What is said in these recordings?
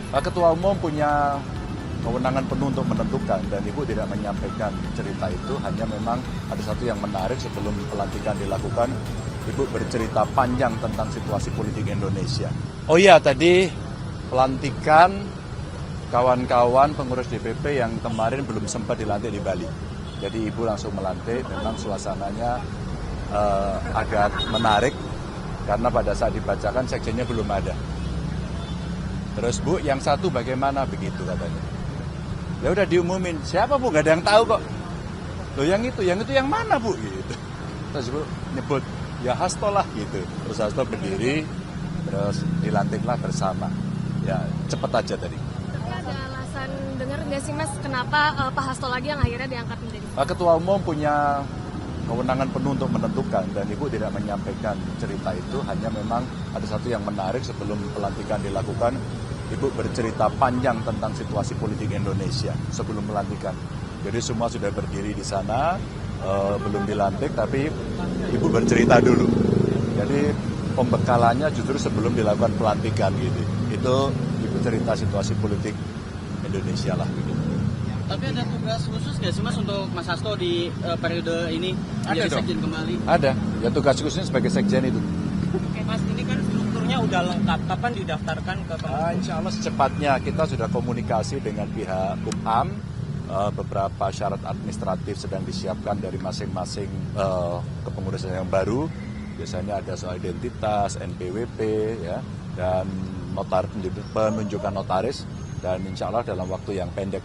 Ketua Umum punya kewenangan penuh untuk menentukan dan Ibu tidak menyampaikan cerita itu, hanya memang ada satu yang menarik sebelum pelantikan dilakukan, Ibu bercerita panjang tentang situasi politik Indonesia. Oh iya, tadi pelantikan kawan-kawan pengurus DPP yang kemarin belum sempat dilantik di Bali. Jadi Ibu langsung melantik, memang suasananya agak menarik karena pada saat dibacakan sekjennya belum ada. Terus Bu, yang satu bagaimana begitu katanya. Ya udah diumumin, siapa Bu? Gak ada yang tahu kok. Loh yang itu yang mana Bu? Gitu. Terus Bu nyebut, ya Hasto lah gitu. Terus Hasto berdiri, terus dilantiklah bersama. Ya cepet aja tadi. Tapi ada alasan dengar nggak sih Mas, kenapa Pak Hasto lagi yang akhirnya diangkat menjadi? Ketua Umum punya kewenangan penuh untuk menentukan dan Ibu tidak menyampaikan cerita itu, hanya memang ada satu yang menarik sebelum pelantikan dilakukan, Ibu bercerita panjang tentang situasi politik Indonesia sebelum pelantikan. Jadi semua sudah berdiri di sana, belum dilantik, tapi Ibu bercerita dulu. Jadi pembekalannya justru sebelum dilakukan pelantikan gitu. Itu Ibu cerita situasi politik Indonesia lah. Gitu. Tapi ada tugas khusus nggak sih Mas untuk Mas Hasto di periode ini menjadi sekjen kembali? Ada, ya tugas khususnya sebagai sekjen itu. Oke Mas, ini kan strukturnya udah lengkap, kapan didaftarkan ke Insya Allah secepatnya. Kita sudah komunikasi dengan pihak Kumham, beberapa syarat administratif sedang disiapkan dari masing-masing kepengurusan yang baru. Biasanya ada soal identitas, NPWP, ya, dan penunjukan notaris, dan insya Allah dalam waktu yang pendek.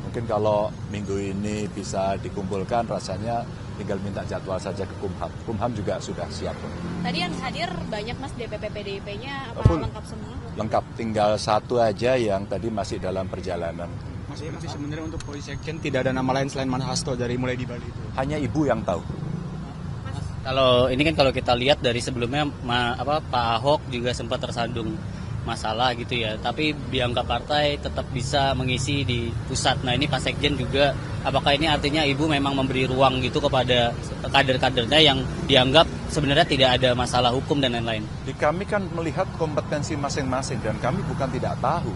Mungkin kalau minggu ini bisa dikumpulkan, rasanya tinggal minta jadwal saja ke Kumham. Kumham juga sudah siap. Tadi yang hadir banyak Mas, DPP PDIP-nya apa lengkap semua? Lengkap, tinggal satu aja yang tadi masih dalam perjalanan. Masih sebenarnya untuk posisi sekjen tidak ada nama lain selain Mas Hasto dari mulai di Bali itu. Hanya Ibu yang tahu. Kalau ini kan kalau kita lihat dari sebelumnya Pak Ahok juga sempat tersandung masalah gitu ya, tapi dianggap partai tetap bisa mengisi di pusat. Nah ini Pak Sekjen juga, apakah ini artinya Ibu memang memberi ruang gitu kepada kader-kadernya yang dianggap sebenarnya tidak ada masalah hukum dan lain-lain? Di kami kan melihat kompetensi masing-masing dan kami bukan tidak tahu.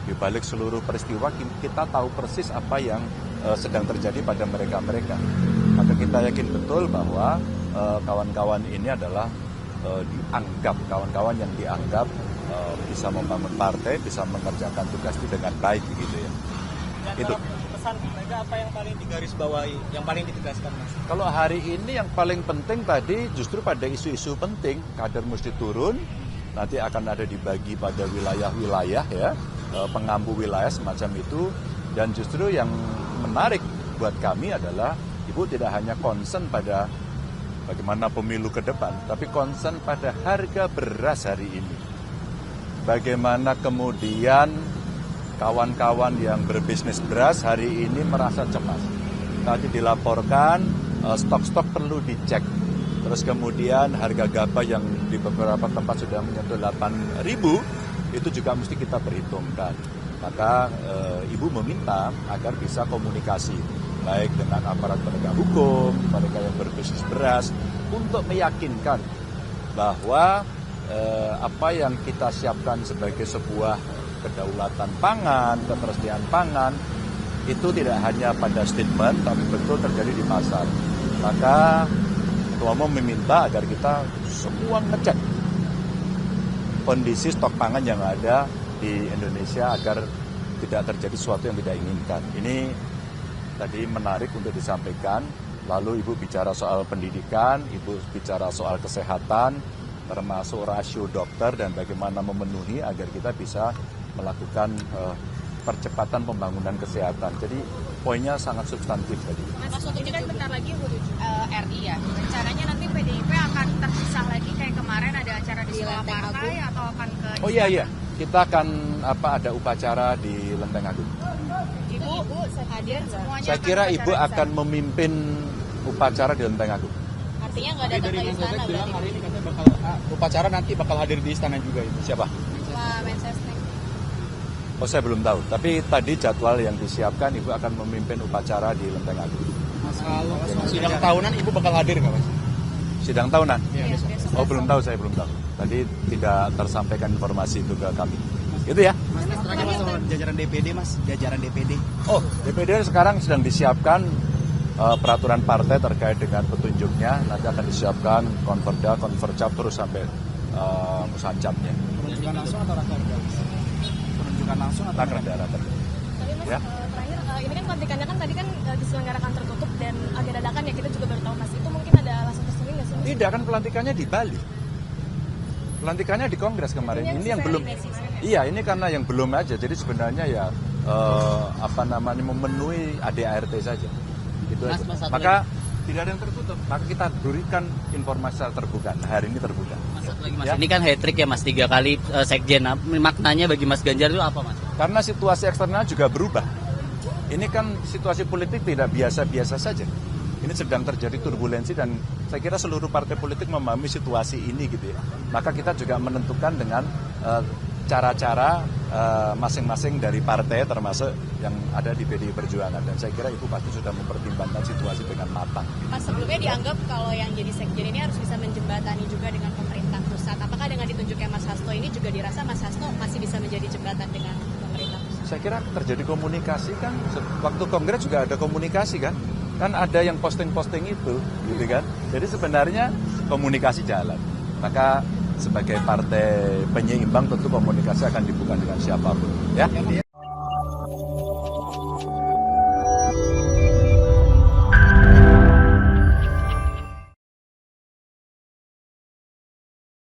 Di balik seluruh peristiwa kita tahu persis apa yang sedang terjadi pada mereka-mereka. Maka kita yakin betul bahwa kawan-kawan ini adalah dianggap, kawan-kawan yang dianggap bisa membangun partai, bisa mengerjakan tugas itu dengan baik gitu ya. Itu pesan mereka apa yang paling digarisbawahi, yang paling ditegaskan Mas? Kalau hari ini yang paling penting tadi justru pada isu-isu penting, kader mesti turun, nanti akan ada dibagi pada wilayah-wilayah ya, pengampu wilayah semacam itu, dan justru yang menarik buat kami adalah Ibu tidak hanya concern pada bagaimana pemilu ke depan, tapi concern pada harga beras hari ini. Bagaimana kemudian kawan-kawan yang berbisnis beras hari ini merasa cemas. Tadi dilaporkan stok-stok perlu dicek. Terus kemudian harga gabah yang di beberapa tempat sudah menyentuh 8.000 itu juga mesti kita perhitungkan. Maka Ibu meminta agar bisa komunikasi baik dengan aparat penegak hukum, mereka yang berbisnis beras, untuk meyakinkan bahwa apa yang kita siapkan sebagai sebuah kedaulatan pangan, ketersediaan pangan, itu tidak hanya pada statement, tapi betul terjadi di pasar. Maka Ketua Umum meminta agar kita semua ngecek kondisi stok pangan yang ada di Indonesia agar tidak terjadi sesuatu yang tidak inginkan. Ini tadi menarik untuk disampaikan. Lalu Ibu bicara soal pendidikan, Ibu bicara soal kesehatan, termasuk rasio dokter dan bagaimana memenuhi agar kita bisa melakukan percepatan pembangunan kesehatan. Jadi poinnya sangat substantif tadi. Mas, ini kan bentar lagi RI ya. Rencananya nanti PDIP akan terpisah lagi kayak kemarin ada acara di sekolah partai atau akan ke... Oh iya, kita akan ada upacara di Lenteng Agung. Ibu hadir semuanya. Saya kira Ibu akan memimpin upacara di Lenteng Agung. Artinya nggak datang ke istana berarti? Hari ini katanya upacara nanti bakal hadir di istana juga itu. Siapa? Pak Mensesnek. Oh saya belum tahu, tapi tadi jadwal yang disiapkan Ibu akan memimpin upacara di Lenteng Agung. Mas, kalau sidang tahunan Ibu bakal hadir nggak Mas? Sidang tahunan? Iya, Oh belum tahu, saya belum tahu. Tadi tidak tersampaikan informasi itu ke kami. Gitu ya. Mas, jajaran DPD Mas, jajaran DPD. Oh, DPD sekarang sedang disiapkan peraturan partai terkait dengan petunjuknya. Nanti akan disiapkan konverda, konvercap terus sampai musancapnya. Penunjukan langsung atau rakerda? Penunjukan langsung atau Rakerda. Tapi Mas, Ya. terakhir ini kan pelantikannya kan tadi kan diselenggarakan tertutup dan agak dadakan ya, kita juga baru tahu Mas. Itu mungkin ada alasan tersendiri nggak sih Mas? Tidak, kan pelantikannya di Bali. Pelantikannya di Kongres kemarin. Ini yang belum. Iya, ini karena yang belum aja. Jadi sebenarnya ya memenuhi ADART saja. Itu Mas, aja. Mas, satu Maka tidak ada yang tertutup. Maka kita berikan informasi secara terbuka. Nah, hari ini terbuka. Mas, satu lagi, Mas. Ya. Ini kan hat-trick ya Mas, 3 kali sekjen. Nah, maknanya bagi Mas Ganjar itu apa Mas? Karena situasi eksternal juga berubah. Ini kan situasi politik tidak biasa-biasa saja. Ini sedang terjadi turbulensi dan saya kira seluruh partai politik memahami situasi ini gitu ya. Maka kita juga menentukan dengan cara-cara masing-masing dari partai termasuk yang ada di PDI Perjuangan. Dan saya kira Ibu pasti sudah mempertimbangkan situasi dengan matang. Mas, sebelumnya dianggap kalau yang jadi sekjen ini harus bisa menjembatani juga dengan pemerintah pusat. Apakah dengan ditunjuknya Mas Hasto ini juga dirasa Mas Hasto masih bisa menjadi jembatan dengan pemerintah pusat? Saya kira terjadi komunikasi kan, waktu kongres juga ada komunikasi kan ada yang posting-posting itu, gitu kan. Jadi sebenarnya komunikasi jalan. Maka sebagai partai penyeimbang tentu komunikasi akan dibuka dengan siapapun, ya.